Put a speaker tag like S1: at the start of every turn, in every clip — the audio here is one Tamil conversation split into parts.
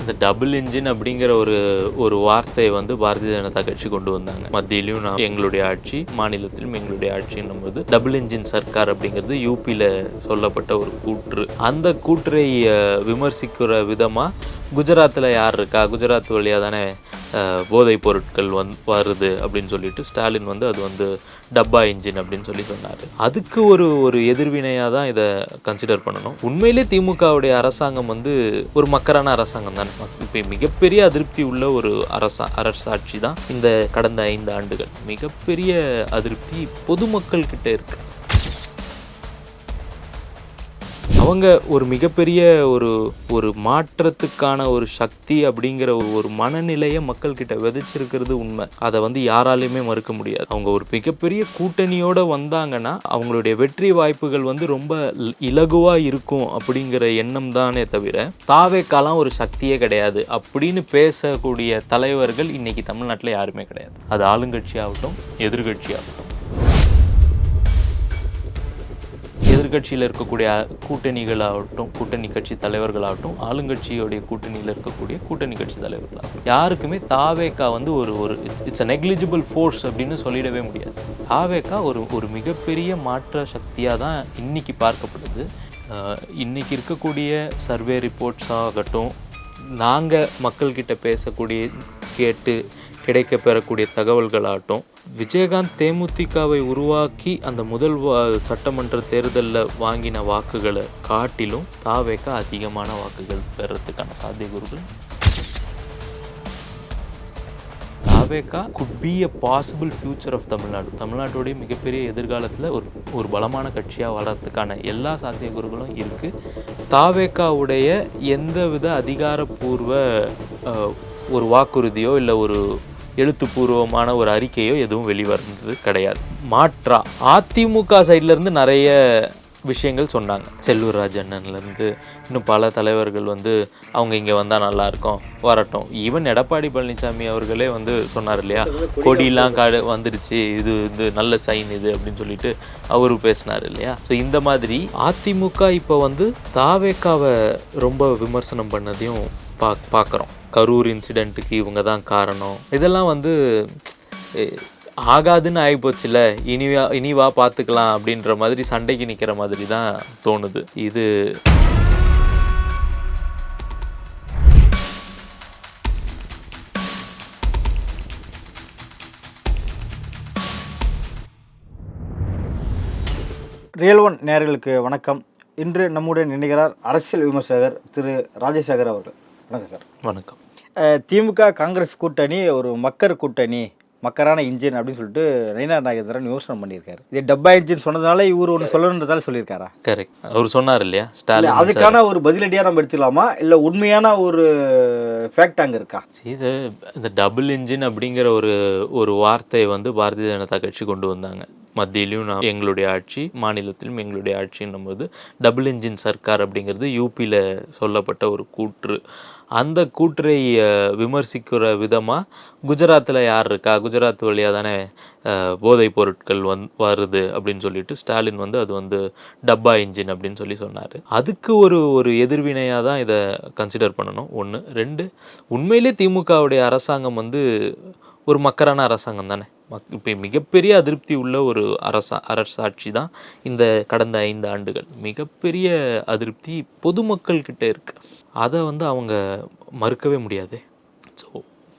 S1: இந்த டபுள் இன்ஜின் அப்படிங்கிற ஒரு வார்த்தையை வந்து பாரதிய ஜனதா கட்சி கொண்டு வந்தாங்க. மத்தியிலும் எங்களுடைய ஆட்சி, மாநிலத்திலும் எங்களுடைய ஆட்சின்னும் போது டபுள் இன்ஜின் சர்க்கார் அப்படிங்கிறது யூபியில் சொல்லப்பட்ட ஒரு கூற்று. அந்த கூற்றை விமர்சிக்கிற விதமாக குஜராத்தில் யார் இருக்கா, குஜராத் வழியாக தானே போதைப் பொருட்கள் வருது அப்படின்னு சொல்லிட்டு ஸ்டாலின் வந்து அது வந்து டப்பா இன்ஜின் அப்படின்னு சொன்னார். அதுக்கு ஒரு எதிர்வினையாக தான் இதை கன்சிடர் பண்ணணும். உண்மையிலே திமுகவுடைய அரசாங்கம் வந்து ஒரு மக்கரான அரசாங்கம் தான். இப்போ மிகப்பெரிய அதிருப்தி உள்ள ஒரு அரசாட்சி தான் இந்த கடந்த 5 ஆண்டுகள். மிகப்பெரிய அதிருப்தி பொதுமக்கள் கிட்ட இருக்கு. அவங்க ஒரு மிகப்பெரிய ஒரு மாற்றத்துக்கான ஒரு சக்தி அப்படிங்கிற ஒரு மனநிலையை மக்கள்கிட்ட விதைச்சிருக்கிறது உண்மை. அதை வந்து யாராலையுமே மறுக்க முடியாது. அவங்க ஒரு மிகப்பெரிய கூட்டணியோட வந்தாங்கன்னா அவங்களுடைய வெற்றி வாய்ப்புகள் வந்து ரொம்ப இலகுவா இருக்கும் அப்படிங்கிற எண்ணம் தானே தவிர தாவேக்காலாம் ஒரு சக்தியே கிடையாது அப்படின்னு பேசக்கூடிய தலைவர்கள் இன்னைக்கு தமிழ்நாட்டில் யாருமே கிடையாது. அது ஆளுங்கட்சி ஆகட்டும், எதிர்கட்சி ஆகட்டும். எதிர்கட்சியில் இருக்கக்கூடிய கூட்டணிகளாகட்டும், கூட்டணி கட்சி தலைவர்களாகட்டும், ஆளுங்கட்சியோடைய கூட்டணியில் இருக்கக்கூடிய கூட்டணி கட்சி தலைவர்களாகட்டும், யாருக்குமே தாவேக்கா வந்து ஒரு இட்ஸ் அ நெக்லிஜிபிள் ஃபோர்ஸ் அப்படின்னு சொல்லிடவே முடியாது. தாவேக்கா ஒரு மிகப்பெரிய மாற்ற சக்தியாக தான் இன்னைக்கு பார்க்கப்படுது. இன்னைக்கு இருக்கக்கூடிய சர்வே ரிப்போர்ட்ஸ் ஆகட்டும், நாங்கள் மக்கள்கிட்ட பேசக்கூடிய கேட்டு கிடைக்க பெறக்கூடிய தகவல்களாகட்டும், விஜயகாந்த் தேமுதிகவை உருவாக்கி அந்த முதல் சட்டமன்ற தேர்தலில் வாங்கின வாக்குகளை காட்டிலும் தாவேக்கா அதிகமான வாக்குகள் பெறறதுக்கான சாத்தியக்கூறுகள். தாவேக்கா could be a possible future of Tamil Nadu. தமிழ்நாட்டுடைய மிகப்பெரிய எதிர்காலத்தில் ஒரு பலமான கட்சியாக வளர்கிறதுக்கான எல்லா சாத்தியக்கூறுகளும் இருக்குது. தாவேக்காவுடைய எந்தவித அதிகாரப்பூர்வ ஒரு வாக்குறுதியோ இல்லை ஒரு எழுத்துப்பூர்வமான ஒரு அறிக்கையோ எதுவும் வெளிவந்தது கிடையாது. மாற்றா அதிமுக சைட்லேருந்து நிறைய விஷயங்கள் சொன்னாங்க. செல்லூர் ராஜ் அண்ணன்லேருந்து இன்னும் பல தலைவர்கள் வந்து அவங்க இங்கே வந்தால் நல்லாயிருக்கும், வரட்டும். ஈவன் எடப்பாடி பழனிசாமி அவர்களே வந்து சொன்னார் இல்லையா, கொடியெலாம் வந்துடுச்சு, இது நல்ல சைன் இது அப்படின்னு சொல்லிட்டு அவரு பேசினார் இல்லையா. ஸோ இந்த மாதிரி அதிமுக இப்போ வந்து தாவேக்காவை ரொம்ப விமர்சனம் பண்ணதையும் பார்க்குறோம். கரூர் இன்சிடெண்ட்டுக்கு இவங்க தான் காரணம். இதெல்லாம் வந்து ஆகாதுன்னு ஆகிப்போச்சுல, இனிவா பார்த்துக்கலாம் அப்படின்ற மாதிரி சண்டைக்கு நிற்கிற மாதிரி தான் தோணுது. இது
S2: ரியல் ஒன் நேயர்களுக்கு வணக்கம். இன்று நம்முடன் இணைகிறார் அரசியல் விமர்சகர் திரு ராஜசேகர் அவர்கள். வணக்கம் சார்.
S1: வணக்கம்.
S2: திமுக காங்கிரஸ் கூட்டணி ஒரு மக்கரான இன்ஜின் அப்படின்னு சொல்லிட்டு நயினார் நாகேந்திரன் விமர்சனம் பண்ணியிருக்காரு. இது டப்பா இன்ஜின் சொன்னதுனால இவர் ஒன்று சொல்லணுன்றதால சொல்லியிருக்காரா?
S1: கரெக்ட். அவர் சொன்னார் இல்லையா ஸ்டாலின்.
S2: அதுக்கான ஒரு பதிலடியாக நம்ம எடுத்துக்கலாமா, இல்லை உண்மையான ஒரு ஃபேக்ட் அங்கே இருக்கா?
S1: இது இந்த டபுள் இன்ஜின் அப்படிங்கிற ஒரு வார்த்தையை வந்து பாரதிய ஜனதா கட்சி கொண்டு வந்தாங்க. மத்தியிலும் எங்களுடைய ஆட்சி, மாநிலத்திலும் எங்களுடைய ஆட்சின்னும் போது டபுள் இன்ஜின் சர்க்கார் அப்படிங்கிறது யூபியில் சொல்லப்பட்ட ஒரு கூற்று. அந்த கூற்றை விமர்சிக்கிற விதமாக குஜராத்தில் யார் இருக்கா, குஜராத் வழியாக தானே போதைப் பொருட்கள் வருது அப்படின்னு சொல்லிட்டு ஸ்டாலின் வந்து அது வந்து டப்பா இன்ஜின் அப்படின்னு சொன்னார். அதுக்கு ஒரு எதிர்வினையாக தான் இதை கன்சிடர் பண்ணணும். 1. 2, உண்மையிலே திமுகவுடைய அரசாங்கம் வந்து ஒரு மக்கரான அரசாங்கம் தானே. இப்போ மிகப்பெரிய அதிருப்தி உள்ள ஒரு அரசாட்சி தான் இந்த கடந்த 5 ஆண்டுகள். மிகப்பெரிய அதிருப்தி பொதுமக்கள் கிட்ட இருக்கு. அதை வந்து அவங்க மறுக்கவே முடியாது. ஸோ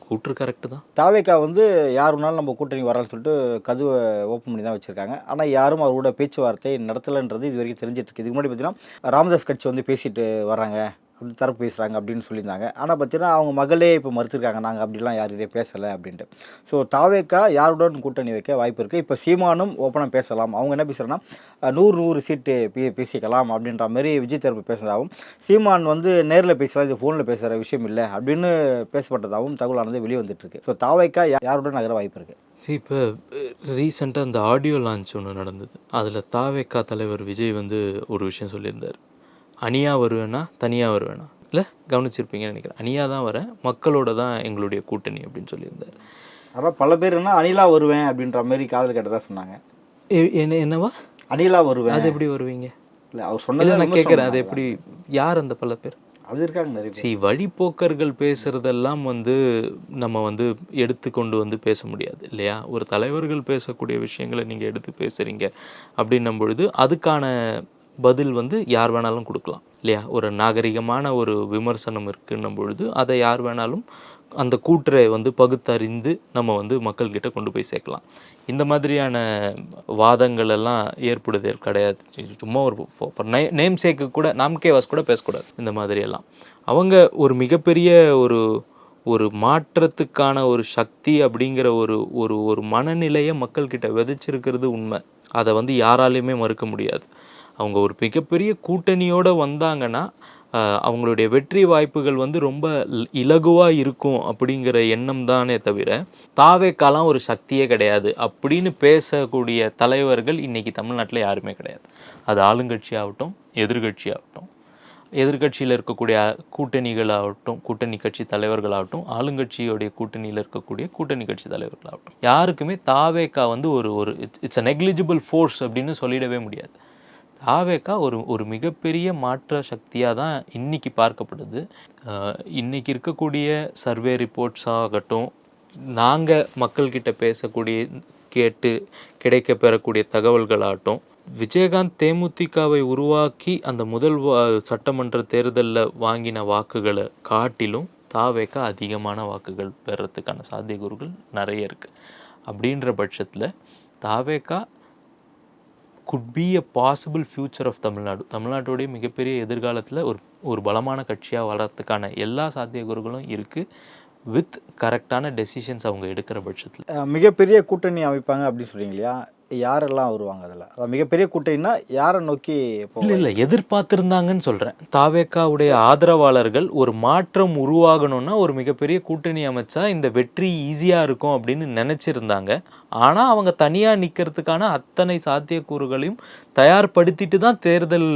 S1: கூற்று கரெக்டு தான்.
S2: தாவேக்கா வந்து யார் வேணாலும் நம்ம கூட்டணி வரலான்னு சொல்லிட்டு கதவை ஓப்பன் பண்ணி தான் வச்சுருக்காங்க. ஆனால் யாரும் அவரோட பேச்சுவார்த்தை நடத்தலைன்றது இது வரைக்கும் தெரிஞ்சிட்டு இருக்கு. இதுக்கு முன்னாடி பார்த்தீங்கன்னா ராமதாஸ் கட்சி வந்து பேசிட்டு வராங்க, அந்த தரப்பு பேசுகிறாங்க அப்படின்னு சொல்லியிருந்தாங்க. ஆனால் பார்த்தீங்கன்னா அவங்க மகளே இப்போ மறுத்துருக்காங்க, நாங்கள் அப்படிலாம் யாருக்கிட்டே பேசலை அப்படின்ட்டு. ஸோ தாவேக்கா யாருடன் கூட்டணி வைக்க வாய்ப்பு இருக்குது. இப்போ சீமானும் ஓப்பனாக பேசலாம். அவங்க என்ன பேசுகிறாங்கன்னா 100 சீட்டு பேசிக்கலாம் அப்படின்ற மாதிரி விஜய் தரப்பு பேசுறதாகவும், சீமான் வந்து நேரில் பேசலாம், இது ஃபோனில் பேசுகிற விஷயம் இல்லை அப்படின்னு பேசப்பட்டதாகவும் தகவலானது வெளியே வந்துட்டுருக்கு. ஸோ தாவேக்கா யாருடன் நகர வாய்ப்பு இருக்குது?
S1: சரி, இப்போ ரீசெண்டாக அந்த ஆடியோ லான்ச் ஒன்று நடந்தது. அதில் தாவேக்கா தலைவர் விஜய் வந்து ஒரு விஷயம் சொல்லியிருந்தார். அணியாக வருவேனா தனியாக வருவேனா, இல்லை கவனிச்சிருப்பீங்கன்னு நினைக்கிறேன். அணியாக தான் வரேன், மக்களோட தான் எங்களுடைய கூட்டணி அப்படின்னு சொல்லியிருந்தார்.
S2: அதான் பல பேர் என்ன அணிலாக வருவேன் அப்படின்ற மாதிரி காதல் கேட்டதாக சொன்னாங்க.
S1: என்னவா
S2: அணிலாக வருவேன்?
S1: அது எப்படி வருவீங்க?
S2: இல்லை அவர் சொன்னது
S1: நான் கேட்குறேன். அது எப்படி, யார் அந்த பல பேர்?
S2: அது இருக்காங்க நிறைய பேர்.
S1: வழிப்போக்கர்கள் பேசுறதெல்லாம் நம்ம எடுத்துக்கொண்டு பேச முடியாது இல்லையா? ஒரு தலைவர்கள் பேசக்கூடிய விஷயங்களை நீங்கள் எடுத்து பேசுகிறீங்க அப்படின்னும் பொழுது அதுக்கான பதில் யார் வேணாலும் கொடுக்கலாம் இல்லையா? ஒரு நாகரிகமான ஒரு விமர்சனம் இருக்குன்னும் பொழுது அதை யார் வேணாலும் அந்த கூற்றை பகுத்தறிந்து நம்ம மக்கள்கிட்ட கொண்டு போய் சேர்க்கலாம். இந்த மாதிரியான வாதங்கள் எல்லாம் ஏற்படுதே கிடையாது. சும்மா ஒரு நேம் சேக்கு கூட நாம்கே வாஸ் கூட பேசக்கூடாது. இந்த மாதிரியெல்லாம் அவங்க ஒரு மிகப்பெரிய ஒரு மாற்றத்துக்கான ஒரு சக்தி அப்படிங்கிற ஒரு மனநிலையை மக்கள்கிட்ட விதைச்சிருக்கிறது உண்மை. அதை யாராலையுமே மறுக்க முடியாது. அவங்க ஒரு மிகப்பெரிய கூட்டணியோடு வந்தாங்கன்னா அவங்களுடைய வெற்றி வாய்ப்புகள் ரொம்ப இலகுவாக இருக்கும் அப்படிங்கிற எண்ணம் தானே தவிர தாவேக்காலாம் ஒரு சக்தியே கிடையாது அப்படின்னு பேசக்கூடிய தலைவர்கள் இன்றைக்கி தமிழ்நாட்டில் யாருமே கிடையாது. அது ஆளுங்கட்சி ஆகட்டும், எதிர்கட்சி ஆகட்டும், எதிர்கட்சியில் இருக்கக்கூடிய கூட்டணிகளாகட்டும், கூட்டணி கட்சி தலைவர்களாகட்டும், ஆளுங்கட்சியோடைய கூட்டணியில் இருக்கக்கூடிய கூட்டணி கட்சி தலைவர்களாகட்டும், யாருக்குமே தாவேக்கா ஒரு இட்ஸ் அ நெக்லிஜிபிள் ஃபோர்ஸ் அப்படின்னு சொல்லிடவே முடியாது. தாவேக்கா ஒரு மிகப்பெரிய மாற்ற சக்தியாக தான் இன்றைக்கி பார்க்கப்படுது. இன்றைக்கி இருக்கக்கூடிய சர்வே ரிப்போர்ட்ஸ் ஆகட்டும், நாங்கள் மக்கள்கிட்ட பேசக்கூடிய கேட்டு கிடைக்க பெறக்கூடிய தகவல்களாகட்டும், விஜயகாந்த் தேமுதிகவை உருவாக்கி அந்த முதல் சட்டமன்ற தேர்தலில் வாங்கின வாக்குகளை காட்டிலும் தாவேக்கா அதிகமான வாக்குகள் பெறத்துக்கான சாத்தியக்கூறுகள் நிறைய இருக்குது. அப்படின்ற பட்சத்தில் தாவேக்கா could be a possible future of Tamil Nadu. தமிழ்நாட்டுடைய மிகப்பெரிய எதிர்காலத்தில் ஒரு பலமான கட்சியாக வளர்கிறதுக்கான எல்லா சாத்தியக்கூறுகளும் இருக்குது, வித் கரெக்டான டெசிஷன்ஸ் அவங்க எடுக்கிற பட்சத்தில்.
S2: மிகப்பெரிய கூட்டணி அமைப்பாங்க அப்படின்னு சொல்கிறீங்க இல்லையா? யாரெல்லாம் வருவாங்க அதில்? அதான் மிகப்பெரிய கூட்டணினா யாரை நோக்கி?
S1: இல்லை எதிர்பார்த்துருந்தாங்கன்னு சொல்கிறேன். தாவேக்காவுடைய ஆதரவாளர்கள் ஒரு மாற்றம் உருவாகணும்னா ஒரு மிகப்பெரிய கூட்டணி அமைச்சா இந்த வெற்றி ஈஸியாக இருக்கும் அப்படின்னு நினச்சிருந்தாங்க. ஆனால் அவங்க தனியாக நிற்கிறதுக்கான அத்தனை சாத்தியக்கூறுகளையும் தயார்படுத்திட்டு தான் தேர்தல்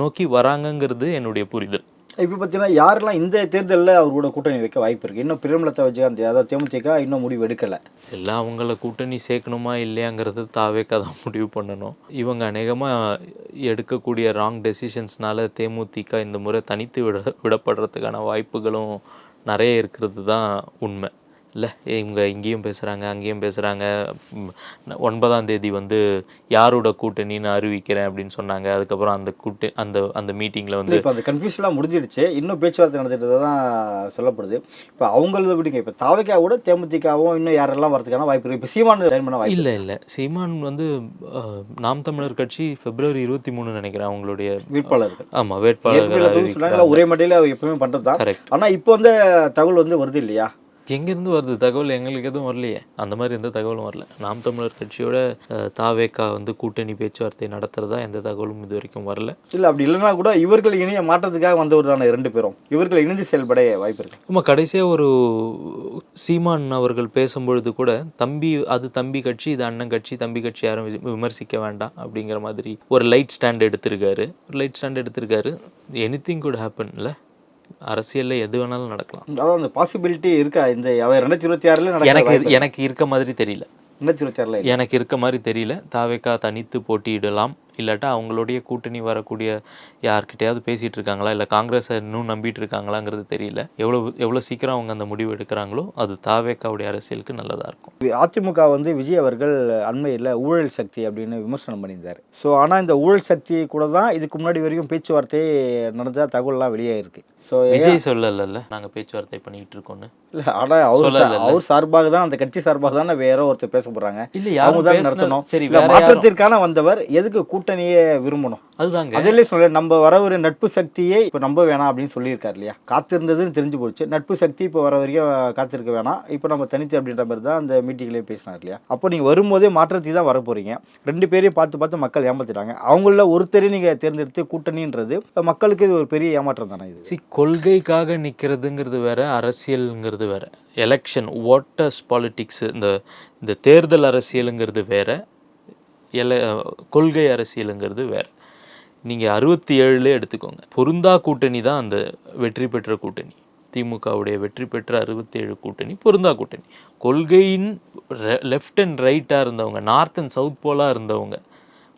S1: நோக்கி வராங்கங்கிறது என்னுடைய புரிதல்.
S2: இப்போ பார்த்தீங்கன்னா யாரெல்லாம் இந்த தேர்தலில் அவரோட கூட்டணி வைக்க வாய்ப்பு இருக்குது? இன்னும் பிரேமலதா விஜயகாந்த், அதாவது தேமுதிக இன்னும் முடிவு எடுக்கலை.
S1: எல்லாம் அவங்கள கூட்டணி சேர்க்கணுமா இல்லையாங்கிறது தாவேக்கா தான் முடிவு பண்ணணும். இவங்க அநேகமாக எடுக்கக்கூடிய ராங் டெசிஷன்ஸ்னால தேமுதிக இந்த முறை தனித்து விடப்படுறதுக்கான வாய்ப்புகளும் நிறைய இருக்கிறது தான் உண்மை இல்லை? இவங்க இங்கேயும் பேசுகிறாங்க, அங்கேயும் பேசுகிறாங்க. 9ஆம் தேதி யாரோட கூட்டணின்னு அறிவிக்கிறேன் அப்படின்னு சொன்னாங்க. அதுக்கப்புறம் அந்த மீட்டிங்கில்
S2: இப்போ அந்த கன்ஃபியூஷன்லாம் முடிஞ்சிடுச்சு, இன்னும் பேச்சுவார்த்தை நடந்துட்டு தான் சொல்லப்படுது. இப்போ அவங்களது விடுங்க, இப்போ தாவேக்காவோட தேமுதிகவும் இன்னும் யாரெல்லாம் வரதுக்கான வாய்ப்பு இருக்குது? இப்போ சீமான் ஜாயின் பண்ண வாய்ப்பு
S1: இல்லை சீமான் நாம் தமிழர் கட்சி February 23 நினைக்கிறேன் அவங்களுடைய
S2: வேட்பாளர்கள்.
S1: ஆமாம், வேட்பாளர்கள்
S2: ஒரே மட்டையில் எப்பவுமே பண்ணுறது தான். ஆனால் இப்போ தகவல் வருது இல்லையா?
S1: எங்கேருந்து வருது தகவல்? எங்களுக்கு எதுவும் வரலையே, அந்த மாதிரி எந்த தகவலும் வரல. நாம் தமிழர் கட்சியோட தாவேக்கா கூட்டணி பேச்சுவார்த்தை நடத்துறதா எந்த தகவலும் இது வரைக்கும் வரல.
S2: இல்லை அப்படி இல்லைன்னா கூட இவர்கள் இணைய மாற்றத்துக்காக வந்தவர்களான 2 பேரும் இவர்கள் இணைந்து செயல்பட வாய்ப்பு இருக்கு.
S1: ஆமாம், கடைசியாக ஒரு சீமான் அவர்கள் பேசும்பொழுது கூட தம்பி கட்சி, இது அண்ணன் கட்சி, தம்பி கட்சி யாரும் விமர்சிக்க வேண்டாம் அப்படிங்கிற மாதிரி ஒரு லைட் ஸ்டாண்ட் எடுத்திருக்காரு. எனிதிங் குட் ஹேப்பன் இல்லை? அரசியலில் எது வேணாலும் நடக்கலாம்.
S2: அதாவது அந்த பாசிபிலிட்டி இருக்கா? இந்த 2026
S1: எனக்கு இருக்க மாதிரி தெரியல.
S2: 2026
S1: எனக்கு இருக்க மாதிரி தெரியல. தாவேக்கா தனித்து போட்டியிடலாம், இல்லாட்டா அவங்களுடைய கூட்டணி வரக்கூடிய யார்கிட்டையாவது பேசிகிட்டு இருக்காங்களா, இல்லை காங்கிரஸை இன்னும் நம்பிட்டு இருக்காங்களாங்கிறது தெரியல. எவ்வளோ சீக்கிரம் அவங்க அந்த முடிவு எடுக்கிறாங்களோ அது தாவேக்காவுடைய அரசியலுக்கு நல்லதாக இருக்கும்.
S2: அதிமுக விஜய் அவர்கள் அண்மையில் ஊழல் சக்தி அப்படின்னு விமர்சனம் பண்ணியிருந்தார். ஸோ ஆனால் இந்த ஊழல் சக்தி கூட தான் இதுக்கு முன்னாடி வரைக்கும் பேச்சுவார்த்தை நடந்த தகவல்லாம் வெளியாகிருக்கு. ஸோ
S1: விஜய் சொல்லல நாங்கள் பேச்சுவார்த்தை பண்ணிக்கிட்டு இருக்கோன்னு.
S2: இல்லை, ஆனால் அவர் சார்பாக தான், அந்த கட்சி சார்பாக தானே வேற ஒருத்தர் பேச போகிறாங்க.
S1: இல்லை, அவங்க தான் நடத்தணும். சரி,
S2: மாற்றத்திற்கான வந்தவர் எதுக்கு கூட்டணியே விரும்பணும்?
S1: அதுதாங்க
S2: அதிலே சொல்ல, நம்ம வர ஒரு நட்பு சக்தியை இப்போ நம்ப வேணாம் அப்படின்னு சொல்லியிருக்காரு இல்லையா? காத்திருந்ததுன்னு தெரிஞ்சு போச்சு. நட்பு சக்தி இப்போ வர வரைக்கும் காத்திருக்க வேணாம், இப்போ நம்ம தனித்து அப்படின்ற மாதிரி தான் அந்த மீட்டிங்லேயே பேசினார் இல்லையா? அப்போ நீங்கள் வரும்போதே மாற்றத்தை தான் வர போறீங்க. 2 பேரையும் பார்த்து மக்கள் ஏமாத்திட்டாங்க. அவங்கள ஒருத்தரையும் நீங்கள் தேர்ந்தெடுத்து கூட்டணின்றது மக்களுக்கு இது ஒரு பெரிய ஏமாற்றம் தானே. இது
S1: கொள்கைக்காக நிற்கிறதுங்கிறது வேற, அரசியலுங்கிறது வேற. எலெக்ஷன் வாட்டர்ஸ் பாலிட்டிக்ஸ், இந்த தேர்தல் அரசியலுங்கிறது வேற, கொள்கை அரசியலுங்கிறது வேற. நீங்கள் 67 எடுத்துக்கோங்க, பொருந்தா கூட்டணி தான் அந்த வெற்றி பெற்ற கூட்டணி. திமுகவுடைய வெற்றி பெற்ற 67 கூட்டணி பொருந்தா கூட்டணி. கொள்கையின் லெஃப்ட் அண்ட் ரைட்டாக இருந்தவங்க, நார்த் அண்ட் சவுத் போலாக இருந்தவங்க,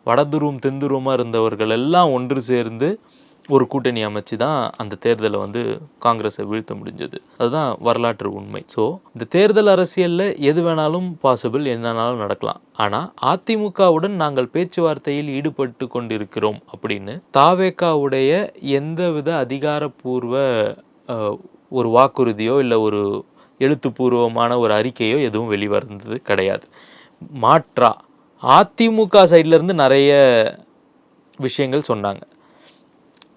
S1: வடதுருவம் தென்துருவமாக இருந்தவர்கள் எல்லாம் ஒன்று சேர்ந்து ஒரு கூட்டணி அமைச்சு தான் அந்த தேர்தலை வந்து காங்கிரஸை வீழ்த்த முடிஞ்சது. அதுதான் வரலாற்று உண்மை. ஸோ இந்த தேர்தல் அரசியலில் எது வேணாலும் பாசிபிள், என்னன்னாலும் நடக்கலாம். ஆனால் அதிமுகவுடன் நாங்கள் பேச்சுவார்த்தையில் ஈடுபட்டு கொண்டிருக்கிறோம் அப்படின்னு தாவேகாவுடைய எந்தவித அதிகாரப்பூர்வ ஒரு வாக்குறுதியோ இல்லை ஒரு எழுத்துப்பூர்வமான ஒரு அறிக்கையோ எதுவும் வெளிவந்தது கிடையாது. மாற்றா அதிமுக சைட்லேருந்து நிறைய விஷயங்கள் சொன்னாங்க.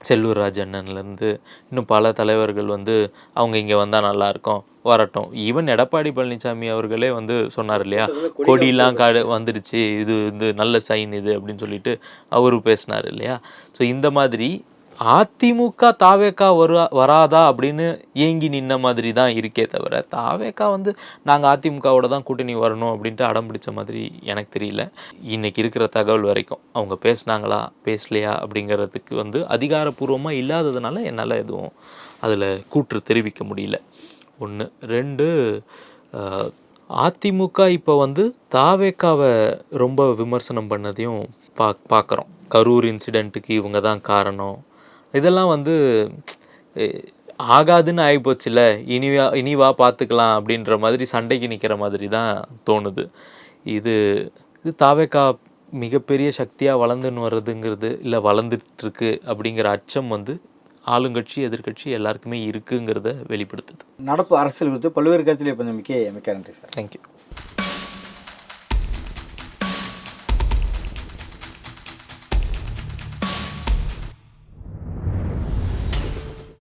S1: செல்லூர் ராஜ் அண்ணன்லேருந்து இன்னும் பல தலைவர்கள் வந்து அவங்க இங்கே வந்தால் நல்லாயிருக்கும், வரட்டும். ஈவன் எடப்பாடி பழனிசாமி அவர்களே வந்து சொன்னார் இல்லையா, கொடியெலாம் வந்துடுச்சு, இது வந்து நல்ல சைன் இது அப்படின்னு சொல்லிட்டு அவரு பேசினார் இல்லையா. ஸோ இந்த மாதிரி அதிமுக தாவேக்கா வராதா அப்படின்னு ஏங்கி நின்ன மாதிரி தான் இருக்கே தவிர, தாவேக்கா வந்து நாங்கள் அதிமுகவோட தான் கூட்டணி வரணும் அப்படின்ட்டு அடம் பிடிச்ச மாதிரி எனக்கு தெரியல. இன்னைக்கு இருக்கிற தகவல் வரைக்கும் அவங்க பேசினாங்களா பேசலையா அப்படிங்கிறதுக்கு வந்து அதிகாரப்பூர்வமாக இல்லாததுனால என்னால் எதுவும் அதில் கூற்று தெரிவிக்க முடியல. 1. 2, அதிமுக இப்போ வந்து தாவேக்காவை ரொம்ப விமர்சனம் பண்ணதையும் பார்க்குறோம். கரூர் இன்சிடெண்ட்டுக்கு இவங்க தான் காரணம், இதெல்லாம் வந்து ஆகாதுன்னு ஆகிப்போச்சுல, இனிவா பார்த்துக்கலாம் அப்படின்ற மாதிரி சண்டைக்கு நிற்கிற மாதிரி தான் தோணுது. இது தாவேக்கா மிகப்பெரிய சக்தியாக வளர்ந்துன்னு வர்றதுங்கிறது இல்லை வளர்ந்துட்டுருக்கு அப்படிங்கிற அச்சம் வந்து ஆளுங்கட்சி எதிர்கட்சி எல்லாருக்குமே இருக்குங்கிறத வெளிப்படுத்துது.
S2: நடப்பு அரசியல் குறித்து பல்வேறு கருத்தில் இப்போ மிக்க நன்றி சார்.
S1: தேங்க்யூ.